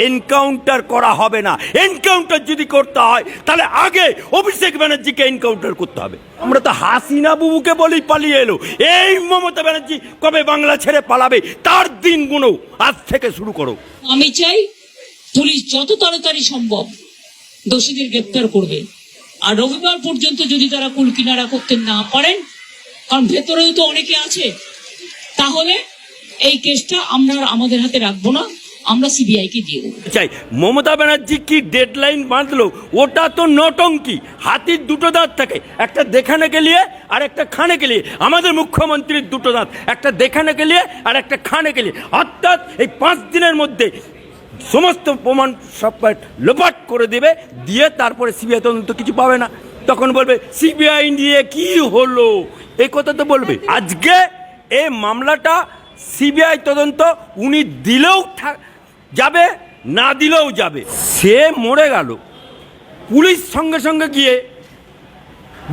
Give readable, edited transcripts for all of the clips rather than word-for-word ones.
Encounter করা হবে না। এনকাউন্টার যদি করতে হয় তাহলে আগে অভিষেক ব্যানার্জিকে এনকাউন্টার করতে হবে। আমরা তো হাসিনা বুবুকে বলেই পালিয়ে এলো, এই মমতা ব্যানার্জি কবে বাংলা ছেড়ে পালাবে তার দিনগুলো আজ থেকে শুরু করো। আমি চাই পুলিশ যত তাড়াতাড়ি সম্ভব দোষীদের গ্রেপ্তার করবে, আর রবিবার পর্যন্ত যদি তারা কুল কিনারা করতে না পারেন, কারণ ভেতরেও তো অনেকে আছে, তাহলে এই কেসটা আমরা আমাদের হাতে রাখবো না, আমরা সিবিআই কে দিয়ে দেবো। চাই মমতা ব্যানার্জি কি ডেডলাইন বাঁধলো, ওটা তো নটঙ্কি। হাতির দুটো দাঁত থাকে, একটা দেখানে গেলিয়ে আর একটা খানে গেলিয়ে। আমাদের মুখ্যমন্ত্রীর দুটো দাঁত, একটা দেখানে গেলিয়ে আর একটা খানে গেলিয়ে। অর্থাৎ এই 5 দিনের মধ্যে সমস্ত প্রমাণ সব লোপাট করে দেবে, দিয়ে তারপরে সিবিআই তদন্ত কিছু পাবে না। তখন বলবে সিবিআই নিয়ে কি হলো, এই কথা তো বলবে। আজকে এই মামলাটা সিবিআই তদন্ত উনি দিলেও যাবে, না দিলেও যাবে। সে মরে গেল, পুলিশ সঙ্গে সঙ্গে গিয়ে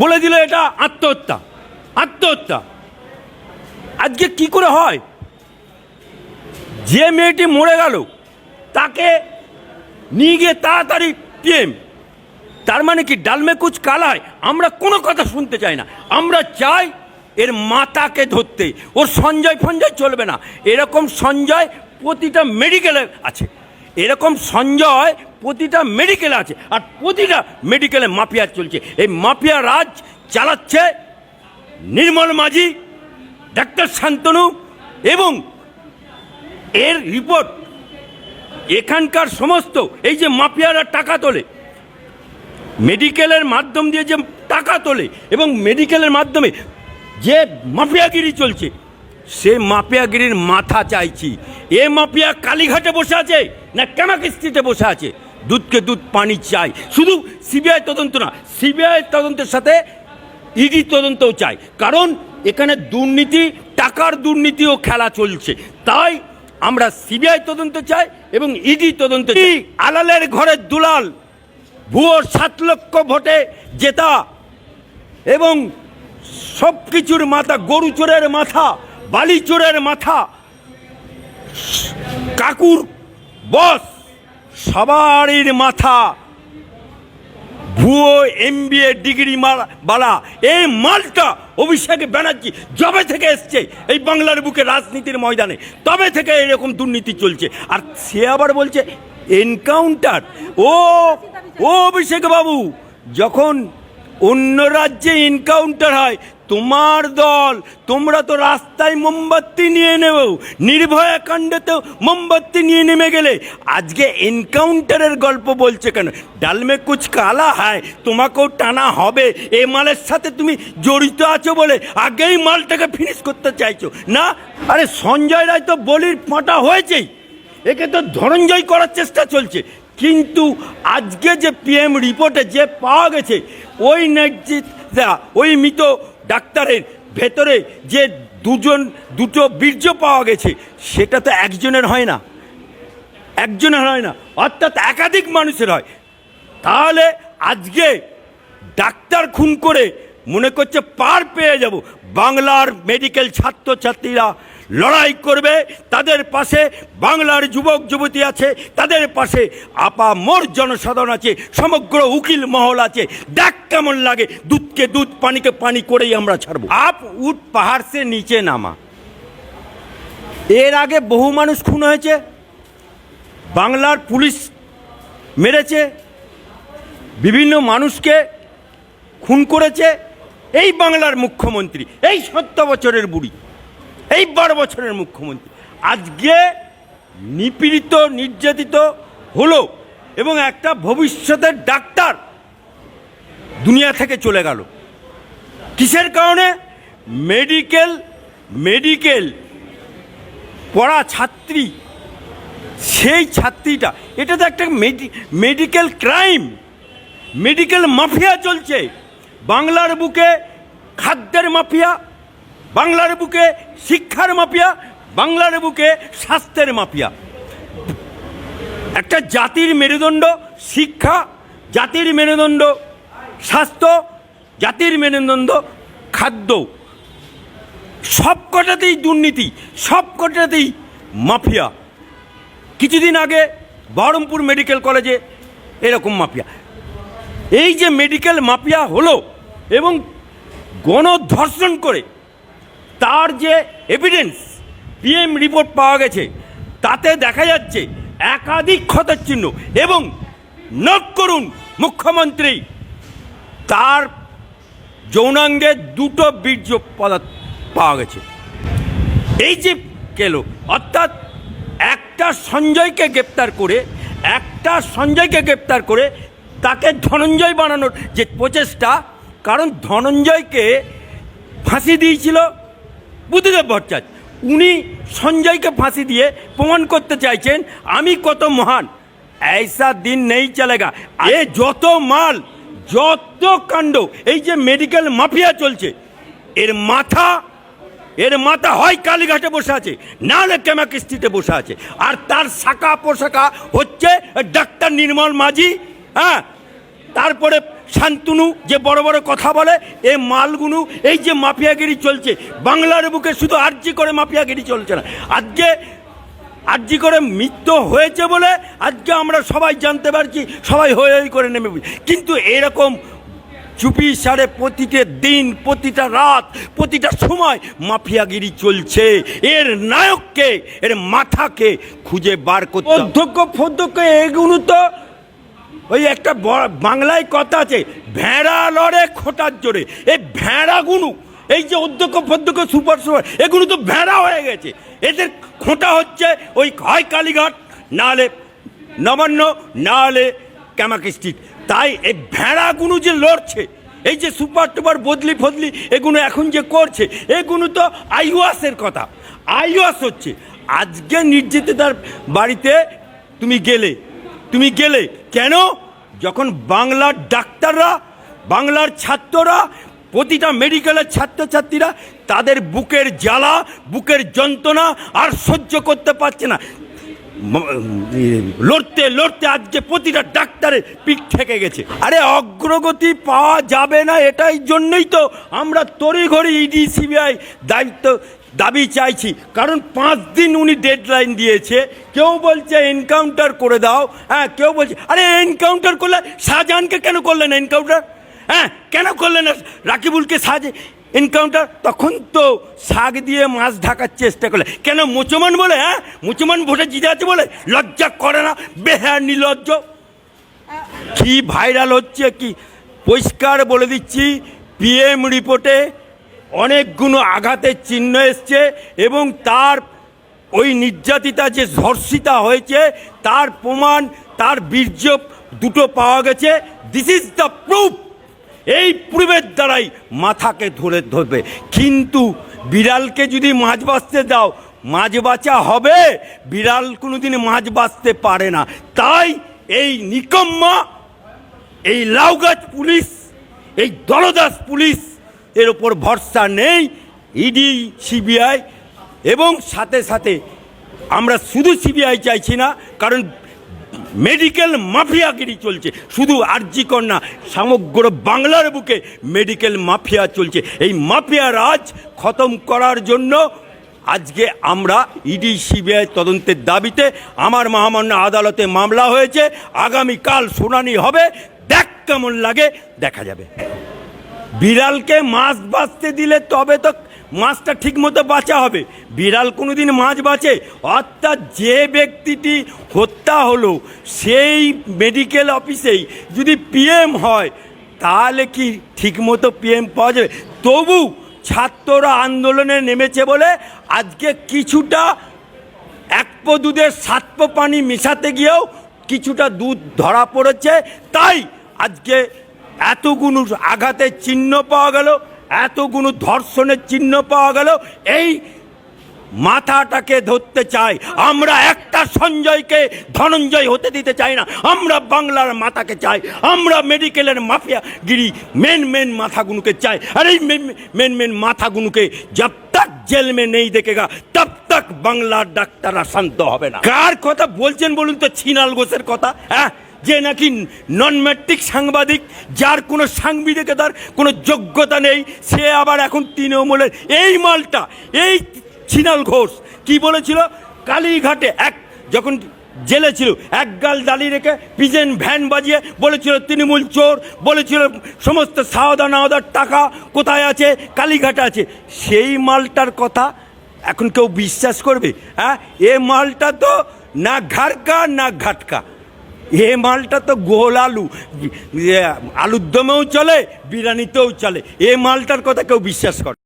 বলে দিল এটা আত্মহত্যা। আত্মহত্যা আজকে কি করে হয়? যে মেয়েটি মরে গেল তাকে নিয়ে গিয়ে তাড়াতাড়ি পিএম। তার মানে কি ডালমে কুচ কালায়? আমরা কোনো কথা শুনতে চাই না, আমরা চাই এর মাতাকে ধরতে। ওর সঞ্জয় ফঞ্জয় চলবে না। এরকম সঞ্জয় প্রতিটা মেডিকেলে আছে, এরকম সঞ্জয় প্রতিটা মেডিকেলে আছে, আর প্রতিটা মেডিকেলে মাফিয়া চলছে। এই মাফিয়া রাজ চালাচ্ছে নির্মল মাঝি, ডাক্তার শান্তনু, এবং এর রিপোর্ট এখানকার সমস্ত এই যে মাফিয়ারা টাকা তোলে, মেডিকেলের মাধ্যম দিয়ে যে টাকা তোলে এবং মেডিকেলের মাধ্যমে যে মাফিয়াগিরি চলছে, সে মাফিয়াগিরির মাথা চাইছি। এ মাফিয়া কালীঘাটে বসে আছে না কামাকিস্তিতে বসে আছে? দুধকে দুধ পানি চাই। শুধু সিবিআই তদন্ত না, সিবিআই তদন্তের সাথে ইডি তদন্তও চাই, কারণ এখানে দুর্নীতি, টাকার দুর্নীতিও খেলা চলছে। তাই আমরা সিবিআই তদন্ত চাই এবং ইডি তদন্ত চাই। আলালের ঘরের দুলাল, ভুয়ো 7 লক্ষ ভোটে জেতা এবং সব কিছুর মাথা, গরু চোরের মাথা, বালি চোরের মাথা, কাকুর বস, সবারই মাথা ভুয়ো MBA ডিগ্রি বালা। এই মালটা অভিষেক ব্যানার্জি যবে থেকে এসছে এই বাংলার বুকে রাজনীতির ময়দানে, তবে থেকে এরকম দুর্নীতি চলছে। আর সে আবার বলছে এনকাউন্টার। ও অভিষেক বাবু, যখন অন্য রাজ্যে এনকাউন্টার হয়, তোমার দল, তোমরা তো রাস্তায় মোমবাতি নিয়ে নেব, নির্ভয়া কাণ্ডেতেও মোমবাতি নিয়ে নেমে গেলে, আজকে এনকাউন্টারের গল্প বলছে কেন? ডালমে কুচ কালা হয়, তোমাকেও টানা হবে। এ মালের সাথে তুমি জড়িত আছো বলে আগেই মালটাকে ফিনিশ করতে চাইছো না? আরে সঞ্জয় রায় তো বলির ফাঁটা হয়েছেই, একে তো ধনঞ্জয় করার চেষ্টা চলছে। কিন্তু আজকে যে পিএম রিপোর্টে যে পাওয়া গেছে, ওই মৃত ডাক্তারের ভেতরে যে দুটো বীর্য পাওয়া গেছে, সেটা তো একজনের হয় না, একজনের হয় না, অর্থাৎ একাধিক মানুষের হয়। তাহলে আজকে ডাক্তার খুন করে মনে করছে পার পেয়ে যাব। বাংলার মেডিকেল ছাত্রছাত্রীরা লড়াই করবে, তাদের পাশে বাংলার যুবক যুবতী আছে, তাদের পাশে আপামর জনসাধারণ আছে, সমগ্র উকিল মহল আছে। দেখ কেমন লাগে, দুধকে দুধ পানিকে পানি করেই আমরা ছাড়বো। আপ উঠ পাহাড় সে নিচে নামা। এর আগে বহু মানুষ খুন হয়েছে, বাংলার পুলিশ মেরেছে, বিভিন্ন মানুষকে খুন করেছে এই বাংলার মুখ্যমন্ত্রী, এই 70 বছরের বুড়ি, এই 12 বছরের মুখ্যমন্ত্রী আজকে নিপীড়িত, নির্যাতিত হলো এবং একটা ভবিষ্যতের ডাক্তার দুনিয়া থেকে চলে গেল। কিসের কারণে? মেডিকেল পড়া ছাত্রী, সেই ছাত্রীটা, এটা তো একটা মেডিকেল ক্রাইম, মেডিকেল মাফিয়া চলছে বাংলার বুকে। খাদ্যের মাফিয়া বাংলার বুকে, শিক্ষার মাফিয়া বাংলার বুকে, স্বাস্থ্যের মাফিয়া। একটা জাতির মেরুদণ্ড শিক্ষা, জাতির মেরুদণ্ড স্বাস্থ্য, জাতির মেরুদণ্ড খাদ্য, সব কটাতেই দুর্নীতি, সব কটাতেই মাফিয়া। কিছুদিন আগে বহরমপুর মেডিকেল কলেজে এরকম মাফিয়া। এই যে মেডিকেল মাফিয়া হলো এবং গণধর্ষণ করে তার যে এভিডেন্স পিএম রিপোর্ট পাওয়া গেছে, তাতে দেখা যাচ্ছে একাধিক ক্ষতের চিহ্ন। এবং নোট করুন, মুখ্যমন্ত্রী তার যৌনাঙ্গে 2টো বীর্য পদার্থ পাওয়া গেছে। এই যে গেল, অর্থাৎ একটা সঞ্জয়কে গ্রেপ্তার করে তাকে ধনঞ্জয় বানানোর যে প্রচেষ্টা, কারণ ধনঞ্জয়কে ফাঁসি দিয়েছিল বুদ্ধদেব ভট্টাচার্য, উনি সঞ্জয়কে ফাঁসি দিয়ে প্রমাণ করতে চাইছেন আমি কত মহান। ऐसा দিন নেই চলেগা। এ যত মাল, যত কাণ্ড, এই যে মেডিকেল মাফিয়া চলছে, এর মাথা হয় কালীঘাটে বসে আছে, না হলে ক্যামাকিস্ট্রিতে বসে আছে। আর তার শাখা পোশাখা হচ্ছে ডাক্তার নির্মল মাঝি, হ্যাঁ, তারপরে শান্তনু যে বড় বড় কথা বলে, এই মালগুলো, এই যে মাফিয়াগিরি চলছে বাংলার বুকে, শুধু আরজি করে মাফিয়াগিরি চলছে না। আজকে আরজি করে মৃত্যু হয়েছে বলে আজকে আমরা সবাই জানতে পারছি, সবাই হই হই করে নেমে, কিন্তু এরকম চুপি সারে প্রতিটা দিন, প্রতিটা রাত, প্রতিটা সময় মাফিয়াগিরি চলছে। এর নায়ককে, এর মাথাকে খুঁজে বার করতে, অধ্যক্ষ এগুলো তো ওই একটা বাংলায় কথা আছে, ভেড়া লড়ে খোঁটার জোরে। এই ভেড়াগুলো, এই যে অধ্যক্ষ সুপার এগুলো তো ভেড়া হয়ে গেছে। এদের খোঁটা হচ্ছে ওই হয় কালীঘাট, না হলে নবান্ন, না হলে ক্যামাকিস্ট্রিট। তাই এই ভেড়াগুলো যে লড়ছে, এই যে সুপার টুপার বদলি ফদলি এগুলো এখন যে করছে, এগুলো তো আইওয়াসের কথা, আইওয়াস হচ্ছে। আজকে নির্যাতিতার বাড়িতে তুমি গেলে কেন? যখন বাংলার ডাক্তাররা, বাংলার ছাত্ররা, প্রতিটা মেডিকেলের ছাত্রছাত্রীরা তাদের বুকের জ্বালা, বুকের যন্ত্রণা আর সহ্য করতে পারছে না, লড়তে লড়তে আজকে প্রতিটা ডাক্তারের পিঠ থেকে গেছে। আরে অগ্রগতি পাওয়া যাবে না, এটাই জন্যই তো আমরা তড়িঘড়ি ইডি সিবিআই দাবি চাইছি। কারণ 5 দিন উনি ডেডলাইন দিয়েছে। কেউ বলছে এনকাউন্টার করে দাও, হ্যাঁ, কেউ বলছে আরে এনকাউন্টার করলে শাহজাহানকে কেন করলেন এনকাউন্টার, হ্যাঁ, কেন করলেন না রাকিবুলকে এনকাউন্টার? তখন তো শাক দিয়ে মাছ ঢাকার চেষ্টা করলে, কেন মুসলমান বলে, হ্যাঁ, মুসলমান ভোটে জিতে আছে বলে লজ্জা করে না? বেহার নির্লজ্জ, কি ভাইরাল হচ্ছে কি পরিষ্কার বলে দিচ্ছি। পিএম রিপোর্টে অনেকগুলো আঘাতের চিহ্ন এসছে এবং তার ওই নির্যাতিতা যে ধর্ষিতা হয়েছে তার প্রমাণ, তার বীর্য 2টো পাওয়া গেছে। This is the proof. এই প্রুফের দ্বারাই মাথাকে ধরবে। কিন্তু বিড়ালকে যদি মাছ বাঁচতে দাও, মাছ বাঁচা হবে? বিড়াল কোনোদিন মাছ বাঁচতে পারে না। তাই এই নিকম্মা, এই লাউগাছ পুলিশ, এই দলদাস পুলিশ, এর ওপর ভরসা নেই ইডি সিবিআই। এবং সাথে সাথে আমরা শুধু সিবিআই চাইছি না, কারণ মেডিকেল মাফিয়াগিরি চলছে, শুধু আরজি কর না, সমগ্র বাংলার বুকে মেডিকেল মাফিয়া চলছে। এই মাফিয়া রাজ খতম করার জন্য আজকে আমরা ইডি সিবিআই তদন্তের দাবিতে আমার মহামান্য আদালতে মামলা হয়েছে। আগামীকাল শুনানি হবে, দেখ কেমন লাগে, দেখা যাবে। বিড়ালকে মাছ বাঁচতে দিলে তবে তো মাছটা ঠিকমতো বাঁচা হবে। বিড়াল কোনোদিন মাছ বাঁচে? অর্থাৎ যে ব্যক্তিটি হত্যা হলো সেই মেডিকেল অফিসেই যদি পিএম হয়, তাহলে কি ঠিকমতো পিএম পাওয়া যাবে? তবু ছাত্ররা আন্দোলনে নেমেছে বলে আজকে কিছুটা 1 পো দুধের 7 পো পানি মেশাতে গিয়েও কিছুটা দুধ ধরা পড়েছে। তাই আজকে এতগুলো আঘাতের চিহ্ন পাওয়া গেল, এতগুলো ধর্ষণের চিহ্ন পাওয়া গেল। এই মাথাটাকে ধরতে চাই আমরা। একটা সঞ্জয়কে ধনঞ্জয় হতে দিতে চাই না। আমরা বাংলার মাথাকে চাই, আমরা মেডিকেলের মাফিয়াগিরি মেন মাথাগুলোকে চাই। আর এই মেন মাথাগুলোকে জব তক জেল মে নেই দেখেগা তব তক বাংলার ডাক্তাররা শান্ত হবে না। কার কথা বলছেন বলুন তো? ছিনাল ঘোষের কথা, হ্যাঁ, যে নাকি নন ম্যাট্রিক সাংবাদিক, যার কোনো সাংবাদিকতার কোনো যোগ্যতা নেই, সে আবার এখন তৃণমূলের এই মালটা। এই ছিনাল ঘোষ কি বলেছিল? কালীঘাটে যখন জেলে ছিল, একগাল দাঁড়িয়ে রেখে পিজেন ভ্যান বাজিয়ে বলেছিল তৃণমূল চোর, বলেছিল সমস্ত সাওদা নাওদার টাকা কোথায় আছে, কালীঘাটে আছে। সেই মালটার কথা এখন কেউ বিশ্বাস করবে? হ্যাঁ, এ মালটা তো না ঘাড়কা না ঘাটকা, এ মালটা তো গোল আলু, আলুর দমেও চলে, বিরিয়ানিতেও চলে। এ মালটার কথা কেউ বিশ্বাস করে?